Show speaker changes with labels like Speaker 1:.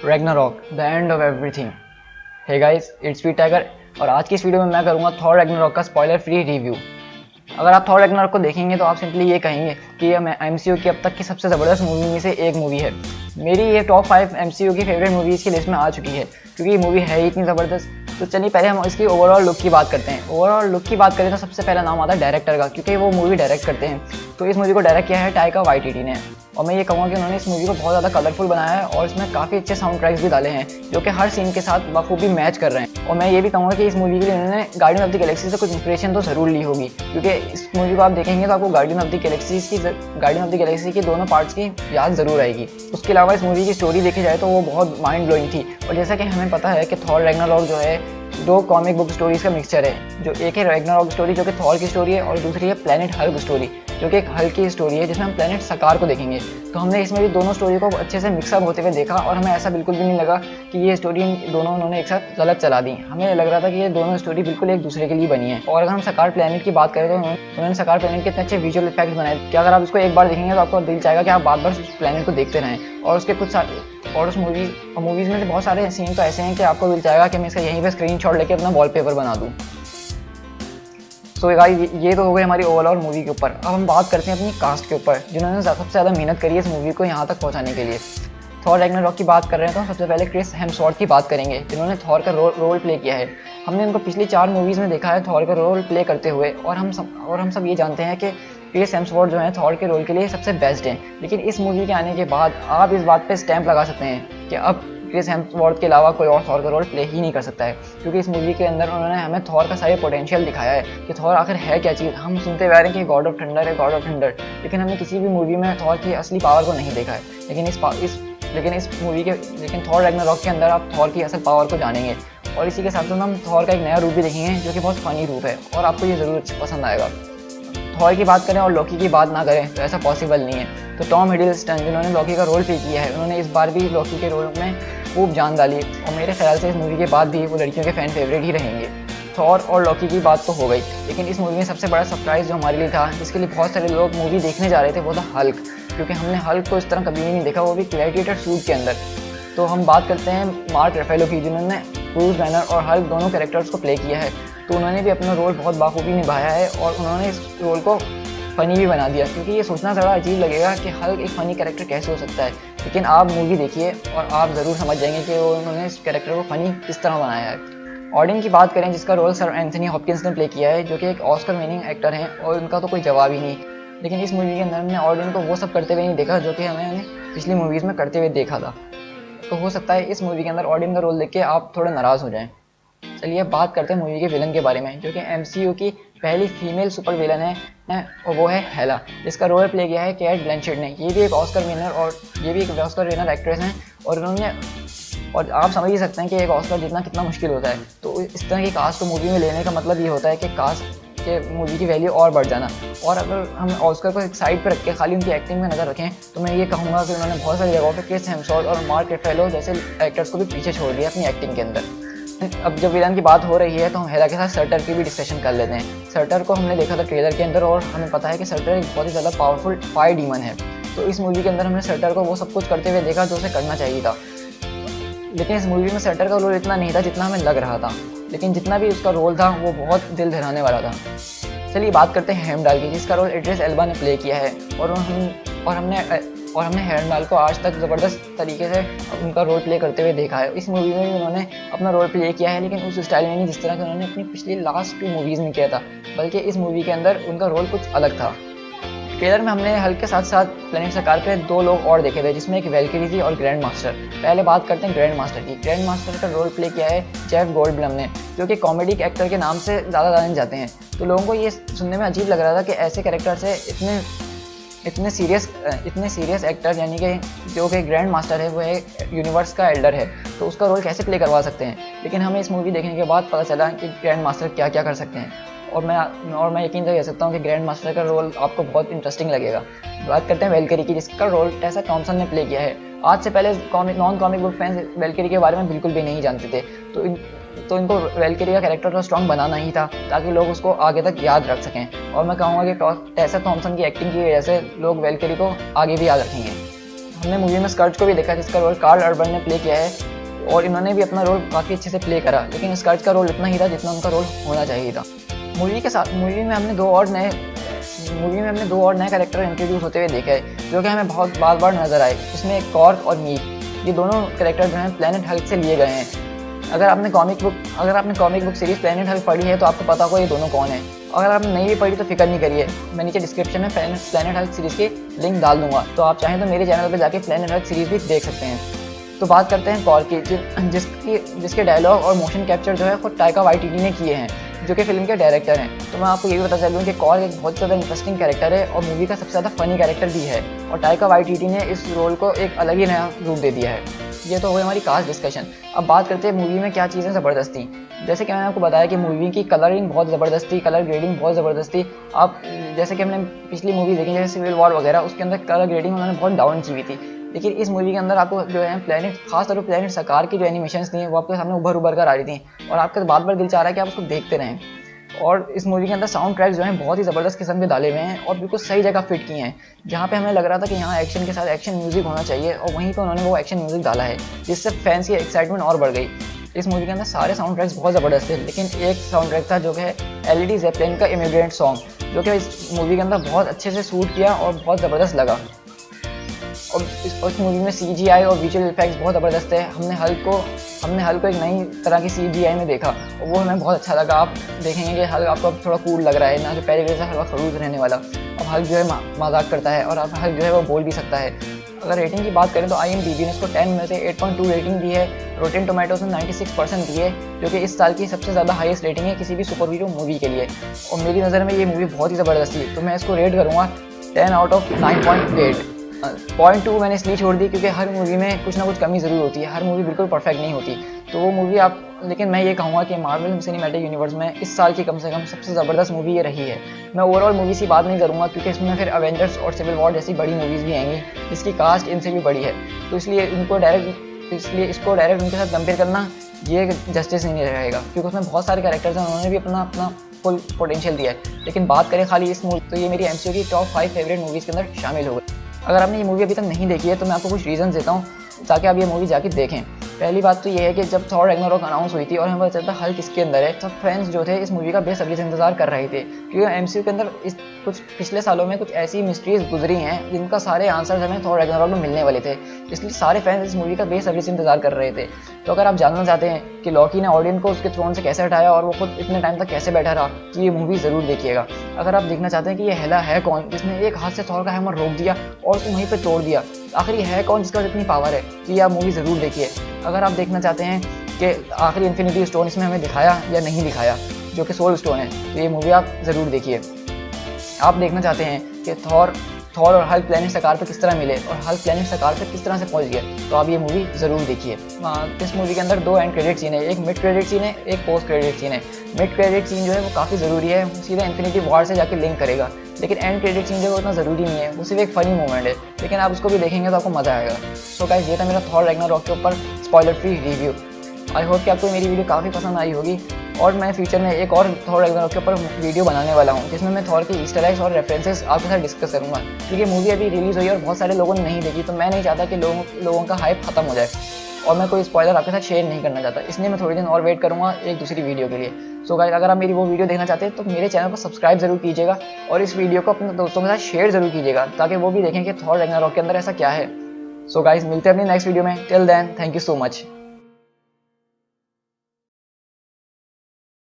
Speaker 1: Ragnarok the end of everything. Hey guys, it's me Tiger और आज की इस वीडियो में मैं करूंगा थॉर रैग्नारॉक का स्पॉइलर फ्री रिव्यू। अगर आप थॉर रैग्नारॉक को देखेंगे तो आप सिंपली ये कहेंगे कि ये एमसीयू की अब तक की सबसे ज़बरदस्त मूवी में से एक मूवी है। मेरी ये टॉप 5 एमसीयू की फेवरेट मूवीज़ की लिस्ट में आ चुकी है क्योंकि ये मूवी है ही इतनी ज़बरदस्त। तो चलिए पहले हम इसकी ओवरऑल लुक की बात करते हैं। ओवरऑल लुक की बात करें तो सबसे पहला नाम आता है डायरेक्टर का, क्योंकि वो मूवी डायरेक्ट करते हैं। तो इस मूवी को डायरेक्ट किया है टाइका वाइटिटी ने और मैं ये कहूँगा कि उन्होंने इस मूवी को बहुत ज़्यादा कलरफुल बनाया है और इसमें काफ़ी अच्छे साउंड ट्रैक्स भी डाले हैं जो कि हर सीन के साथ बखूबी मैच कर रहे हैं। और मैं ये भी कहूँगा कि इस मूवी के लिए उन्होंने गार्डियन ऑफ द गैलेक्सी से कुछ इंस्पिरेशन तो ज़रूर ली होगी, क्योंकि इस मूवी को आप देखेंगे तो आपको गार्डियन ऑफ द गैलेक्सी की दोनों पार्ट्स की याद ज़रूर आएगी। उसके अलावा इस मूवी की स्टोरी देखी जाए तो वो बहुत माइंड ब्लोइंग थी। और जैसा कि हमें पता है कि थॉर रैग्नारॉक जो है दो कॉमिक बुक स्टोरीज का मिक्सचर है। जो एक है रैग्नारॉक स्टोरी जो कि थॉर की स्टोरी है और दूसरी है प्लैनेट हल्क स्टोरी जो कि एक हल्क की स्टोरी है जिसमें हम प्लैनेट सकार को देखेंगे। तो हमने इसमें भी दोनों स्टोरी को अच्छे से मिक्सअप होते हुए देखा और हमें ऐसा बिल्कुल भी नहीं लगा कि ये स्टोरी दोनों उन्होंने एक साथ गलत चला दी। हमें लग रहा था कि ये दोनों स्टोरी बिल्कुल एक दूसरे के लिए बनी है। और अगर हम सकार प्लैनेट की बात करें तो उन्होंने सकार प्लैनेट के इतने अच्छे विजुअल इफेक्ट्स बनाए कि अगर आप इसको एक बार देखेंगे तो आपको दिल चाहेगा कि आप बार बार उस प्लैनेट को देखते रहें। और उसके कुछ और उस मूवीज़ में से बहुत सारे सीन तो ऐसे हैं कि आपको दिल चाहेगा कि मैं इसका यहीं पे स्क्रीनशॉट लेके अपना वॉलपेपर बना दूँ। सो गाइस, ये तो हो गई हमारी ओवरऑल मूवी के ऊपर। अब हम बात करते हैं अपनी कास्ट के ऊपर जिन्होंने सबसे ज़्यादा मेहनत करी है इस मूवी को यहाँ तक पहुँचाने के लिए। थॉर रैग्नारॉक की बात कर रहे हैं तो सबसे पहले क्रिस हेम्सवर्थ की बात करेंगे जिन्होंने थॉर का रोल प्ले किया है। हमने उनको पिछली 4 मूवीज़ में देखा है थॉर का रोल प्ले करते हुए और हम सब ये जानते हैं कि क्रिस हेम्सवर्थ जो है थॉर के रोल के लिए सबसे बेस्ट हैं। लेकिन इस मूवी के आने के बाद आप इस बात पे स्टैंप लगा सकते हैं कि अब क्रिस हेम्सवर्थ के अलावा कोई और थॉर का रोल प्ले ही नहीं कर सकता है, क्योंकि इस मूवी के अंदर उन्होंने हमें थॉर का सारे पोटेंशियल दिखाया है कि थॉर आखिर है क्या चीज़। हम सुनते हुए आ रहे हैं कि गॉड ऑफ थंडर है, गॉड ऑफ थंडर, लेकिन हमने किसी भी मूवी में थॉर की असली पावर को नहीं देखा है। लेकिन थॉर रैग्नारॉक के अंदर आप थॉर की असल पावर को जानेंगे और इसी के साथ साथ हम थॉर का एक नया रूप भी देखेंगे जो कि बहुत फनी रूप है और आपको ये ज़रूर पसंद आएगा। थॉर की बात करें और लॉकी की बात ना करें तो ऐसा पॉसिबल नहीं है। तो टॉम हिडलस्टन जिन्होंने लॉकी का रोल प्ले किया है उन्होंने इस बार भी लॉकी के रोल में खूब जान डाली और मेरे ख्याल से इस मूवी के बाद भी वो लड़कियों के फ़ैन फेवरेट ही रहेंगे। थॉर और लॉकी की बात तो हो गई, लेकिन इस मूवी में सबसे बड़ा सरप्राइज़ जो हमारे लिए था, जिसके लिए बहुत सारे लोग मूवी देखने जा रहे थे, वो था हल्क, क्योंकि हमने हल्क को इस तरह कभी नहीं देखा, वो भी ग्लैडिएटर सूट के अंदर। तो हम बात करते हैं मार्क रफेलो की जिन्होंने ब्रूस बैनर और हल्क दोनों कैरेक्टर्स को प्ले किया है। तो उन्होंने भी अपना रोल बहुत बाखूबी निभाया है और उन्होंने इस रोल को फ़नी भी बना दिया, क्योंकि ये सोचना ज़रा अजीब लगेगा कि हल्क एक फ़नी कैरेक्टर कैसे हो सकता है, लेकिन आप मूवी देखिए और आप ज़रूर समझ जाएंगे कि उन्होंने इस कैरेक्टर को फ़नी किस तरह बनाया है। ऑडिन की बात करें जिसका रोल सर एंथनी हॉपकिंस ने प्ले किया है, जो कि एक ऑस्कर विनिंग एक्टर हैं और उनका तो कोई जवाब ही नहीं। लेकिन इस मूवी के अंदर हमने ऑडिन को वो सब करते हुए नहीं देखा जो कि हमें पिछली मूवीज़ में करते हुए देखा था। तो हो सकता है इस मूवी के अंदर ऑडिन का रोल देख के आप थोड़े नाराज़ हो जाएं। चलिए बात करते हैं मूवी के विलन के बारे में, जो कि एमसीयू की पहली फीमेल सुपर विलन है और वो है हेला, जिसका रोल प्ले किया है केट ब्लैंचेट ने। ये भी एक ऑस्कर विनर एक्ट्रेस हैं और आप समझ ही सकते हैं कि एक ऑस्कर जीतना कितना मुश्किल होता है। तो इस तरह की कास्ट को मूवी में लेने का मतलब ये होता है कि कास्ट के मूवी की वैल्यू और बढ़ जाना। और अगर हम ऑस्कर को एक साइड पर रख के खाली उनकी एक्टिंग में नज़र रखें तो मैं ये कहूँगा कि उन्होंने बहुत सारी जगहों पर क्रिस हेम्सवर्थ और मार्क रफेलो जैसे एक्टर्स को भी पीछे छोड़ दिया अपनी एक्टिंग के अंदर। अब जब विलन की बात हो रही है तो हम हेला के साथ सर्टर की भी डिस्कशन कर लेते हैं। सर्टर को हमने देखा था ट्रेलर के अंदर और हमें पता है कि सर्टर एक बहुत ही ज़्यादा पावरफुल फायर डीमन है। तो इस मूवी के अंदर हमने सर्टर को वो सब कुछ करते हुए देखा जो उसे करना चाहिए था, लेकिन इस मूवी में सर्टर का रोल इतना नहीं था जितना हमें लग रहा था, लेकिन जितना भी उसका रोल था वो बहुत दिल दहलाने वाला था। चलिए बात करते हैं हेमडाल की, जिसका रोल इड्रिस एल्बा ने प्ले किया है और हमने हेमडाल को आज तक ज़बरदस्त तरीके से उनका रोल प्ले करते हुए देखा है। इस मूवी में भी उन्होंने अपना रोल प्ले किया है, लेकिन उस स्टाइल में नहीं जिस तरह से उन्होंने अपनी पिछली लास्ट 2 मूवीज़ में किया था, बल्कि इस मूवी के अंदर उनका रोल कुछ अलग था। ट्रेलर में हमने हल्क के साथ साथ प्लैनेट सकार पे 2 लोग और देखे थे, जिसमें एक वैल्किरी थी और ग्रैंड मास्टर। पहले बात करते हैं ग्रैंड मास्टर की। ग्रैंड मास्टर का रोल प्ले किया है जेफ गोल्डब्लम ने, जो कि कॉमेडी एक्टर के नाम से ज़्यादा जाने जाते हैं। तो लोगों को ये सुनने में अजीब लग रहा था कि ऐसे कैरेक्टर से इतने सीरियस एक्टर, यानी कि जो कि ग्रैंड मास्टर है वो एक यूनिवर्स का एल्डर है, तो उसका रोल कैसे प्ले करवा सकते हैं। लेकिन हमें इस मूवी देखने के बाद पता चला कि ग्रैंड मास्टर क्या क्या कर सकते हैं और मैं यकीन से कह सकता हूँ कि ग्रैंड मास्टर का रोल आपको बहुत इंटरेस्टिंग लगेगा। बात करते हैं वैल्किरी की, जिसका रोल टेसा थॉम्सन ने प्ले किया है। आज से पहले नॉन कॉमिक बुक फैंस वैल्किरी के बारे में बिल्कुल भी नहीं जानते थे, तो इनको वैल्किरी का कैरेक्टर तो स्ट्रॉन्ग बनाना ही था ताकि लोग उसको आगे तक याद रख सकें। और मैं कहूँगा कि टेसा थॉम्सन की एक्टिंग की वजह से लोग वैल्किरी को आगे भी याद रखेंगे। हमने मूवी में स्कर्ज को भी देखा जिसका रोल कार्ल अर्बन ने प्ले किया है और इन्होंने भी अपना रोल काफ़ी अच्छे से प्ले करा, लेकिन स्कर्ज का रोल इतना ही था जितना उनका रोल होना चाहिए था। मूवी में हमने दो और नए कैरेक्टर इंट्रोड्यूस होते हुए देखे हैं जो कि हमें बहुत बार नजर आए। इसमें एक कॉर्क और मीक, ये दोनों कैरेक्टर जो हैं प्लैनेट हल्क से लिए गए हैं। अगर आपने comic book series planet Hulk पढ़ी है तो आपको पता होगा ये दोनों कौन है। अगर आपने नहीं भी पढ़ी तो फिक्र नहीं करिए, मैं नीचे डिस्क्रिप्शन में प्लैनेट हल्क सीरीज की लिंक डाल दूंगा, तो आप चाहें तो मेरे चैनल पर जाके प्लैनेट हल्क सीरीज भी देख सकते हैं। तो बात करते हैं कॉर्क की, जिसके डायलॉग और मोशन कैप्चर जो है खुद टाइका वाइटिटी ने किए हैं, जो कि फिल्म के डायरेक्टर हैं। तो मैं आपको ये भी बता चलूँ कि कॉर्क एक बहुत ज़्यादा इंटरेस्टिंग कैरेक्टर है और मूवी का सबसे ज़्यादा फनी कैरेक्टर भी है, और टाइका वाइटिटी ने इस रोल को एक अलग ही नया रूप दे दिया है। ये तो हुई हमारी कास्ट डिस्कशन। अब बात करते हैं मूवी में क्या चीज़ें ज़बरदस्त थी। जैसे कि मैंने आपको बताया कि मूवी की कलरिंग बहुत ज़बरदस्त थी, कलर ग्रेडिंग बहुत ज़बरदस्त थी। आप जैसे कि हमने पिछली मूवी देखी जैसे सिविल वॉर वगैरह, उसके अंदर कलर ग्रेडिंग उन्होंने बहुत डाउन की हुई थी, लेकिन इस मूवी के अंदर आपको जो है खासतौर पर प्लैनेट सकार की जो एनिमेशंस थी वो आपके सामने उभर कर आ रही थी और आपका बार दिल चाह रहा है कि आप उसको देखते रहें। और इस मूवी के अंदर साउंड ट्रैक्स जो हैं बहुत ही ज़बरदस्त किस्म के डाले हुए हैं और बिल्कुल सही जगह फिट किए हैं। जहाँ पे हमें लग रहा था कि यहाँ एक्शन के साथ एक्शन म्यूजिक होना चाहिए और वहीं पे उन्होंने वो एक्शन म्यूजिक डाला है, जिससे फैंस की एक्साइटमेंट और बढ़ गई। इस मूवी के अंदर सारे साउंड ट्रैक्स बहुत ज़बरदस्त थे, लेकिन एक साउंड ट्रैक था जो कि है एलईडी ज़ेपलिन का इमिग्रेंट सॉन्ग, जो कि इस मूवी के अंदर बहुत अच्छे से शूट किया और बहुत ज़बरदस्त लगा। और इस मूवी में CGI और विजुअल इफेक्ट्स बहुत ज़बरदस्त है। हमने हल्क को एक नई तरह की CGI में देखा और वो हमें बहुत अच्छा लगा। आप देखेंगे कि हल्क आपको थोड़ा कूल लग रहा है ना, जो पहले जैसा हल्का खड़ूस रहने वाला। अब हल्क जो है मजाक करता है और अब हल्क जो है वो बोल भी सकता है। अगर रेटिंग की बात करें तो IMDb ने इसको 10 में से 8.2 रेटिंग दी है। रोटेन टोमेटोज ने 96% दी है, जो कि इस साल की सबसे ज़्यादा हाईएस्ट रेटिंग है किसी भी सुपर हीरो मूवी के लिए। और मेरी नज़र में ये मूवी बहुत ही ज़बरदस्त थी, तो मैं इसको रेट करूँगा 10 आउट ऑफ 9.8। 0.2 मैंने इसलिए छोड़ दी क्योंकि हर मूवी में कुछ ना कुछ कमी ज़रूर होती है, हर मूवी बिल्कुल परफेक्ट नहीं होती। तो वो मूवी लेकिन मैं ये कहूँगा कि मार्वल सिनेमैटिक यूनिवर्स में इस साल की कम से कम सबसे ज़बरदस्त मूवी ये रही है। मैं ओवरऑल मूवी की बात नहीं करूँगा क्योंकि इसमें फिर अवेंजर्स और सिविल वॉर जैसी बड़ी मूवीज़ भी आएंगी जिसकी कास्ट इनसे भी बड़ी है, तो इसलिए इसको डायरेक्ट उनके साथ कंपेयर करना ये जस्टिस नहीं रहेगा, क्योंकि उसमें बहुत सारे कैरेक्टर्स हैं, उन्होंने भी अपना फुल पोटेंशियल दिया है। लेकिन बात करें खाली इस मूवी, तो ये मेरी MCU की टॉप 5 फेवरेट मूवीज़ के अंदर शामिल हो गई। अगर आपने ये मूवी अभी तक नहीं देखी है तो मैं आपको कुछ रीज़न देता हूँ ताकि आप ये मूवी जाके देखें। पहली बात तो ये है कि जब थॉर रैग्नारोक अनाउंस हुई थी और हमें पता चलता हल्क इसके अंदर है, सब फैंस जो थे इस मूवी का बेसब्री से इंतजार कर रहे थे, क्योंकि MCU के अंदर कुछ पिछले सालों में कुछ ऐसी मिस्ट्रीज गुजरी हैं जिनका सारे आंसर्स हमें थॉर रैग्नारोक में मिलने वाले थे, इसलिए सारे फैंस इस मूवी का बेसब्री से इंतजार कर रहे थे। तो अगर आप जानना चाहते हैं कि लॉकी ने ऑडियंस को उसके थ्रोन से कैसे हटाया और वो खुद इतने टाइम तक कैसे बैठा रहा, तो ये मूवी ज़रूर देखिएगा। अगर आप देखना चाहते हैं कि ये हेला है कौन जिसने एक हाथ से थॉर का हैमर रोक दिया और उसको वहीं पर तोड़ दिया, आखिर ये है कौन जिसका इतनी पावर है, तो ये आप मूवी ज़रूर देखिए। अगर आप देखना चाहते हैं कि आखिर इन्फिनिटी स्टोन इसमें हमें दिखाया या नहीं दिखाया, जो कि सोल स्टोन है, तो ये मूवी आप ज़रूर देखिए। आप देखना चाहते हैं कि थॉर और हल्क प्लैनेट सकार पर किस तरह मिले और हल्क प्लैनेट सकार पर किस तरह से पहुंच गया, तो आप ये मूवी ज़रूर देखिए। इस मूवी के अंदर 2 एंड क्रेडिट सीन है, एक मिड क्रेडिट सीन है, एक पोस्ट क्रेडिट सीन है। मिड क्रेडिट सीन जो है वो काफ़ी ज़रूरी है, सीधा इन्फिनिटी वॉर से जाके लिंक करेगा, लेकिन एंड क्रेडिट सीन जो है उतना ज़रूरी नहीं है, वो सिर्फ एक फ़नी मोमेंट है, लेकिन आप उसको भी देखेंगे तो आपको मज़ा आएगा। सो गाइस, ये था मेरा थॉर रैग्नारोक के ऊपर spoiler free review. I hope कि आपको मेरी वीडियो काफ़ी पसंद आई होगी और मैं फ्यूचर में एक और थॉर रैग्नारोक के ऊपर वीडियो बनाने वाला हूँ जिसमें मैं थॉर के ईस्टर एग्स और रेफरेंसेस आपके साथ डिस्कस करूँगा, क्योंकि मूवी अभी रिलीज़ हुई है और बहुत सारे लोगों ने नहीं देखी, तो मैं नहीं चाहता कि लोगों का हाइप खत्म हो जाए और मैं कोई स्पॉइलर आपके साथ शेयर नहीं करना चाहता, इसलिए मैं थोड़ी दिन और वेट करूँगा एक दूसरी वीडियो के लिए। सो गाइस, अगर आप मेरी वो वीडियो देखना चाहते हैं तो मेरे चैनल को सब्सक्राइब जरूर कीजिएगा और इस वीडियो को अपने दोस्तों के साथ शेयर जरूर कीजिएगा ताकि वो भी देखें कि थॉर रैग्नारोक के अंदर ऐसा क्या है। सो गाइस, मिलते हैं अपनी नेक्स्ट वीडियो में। Till then, thank you so much.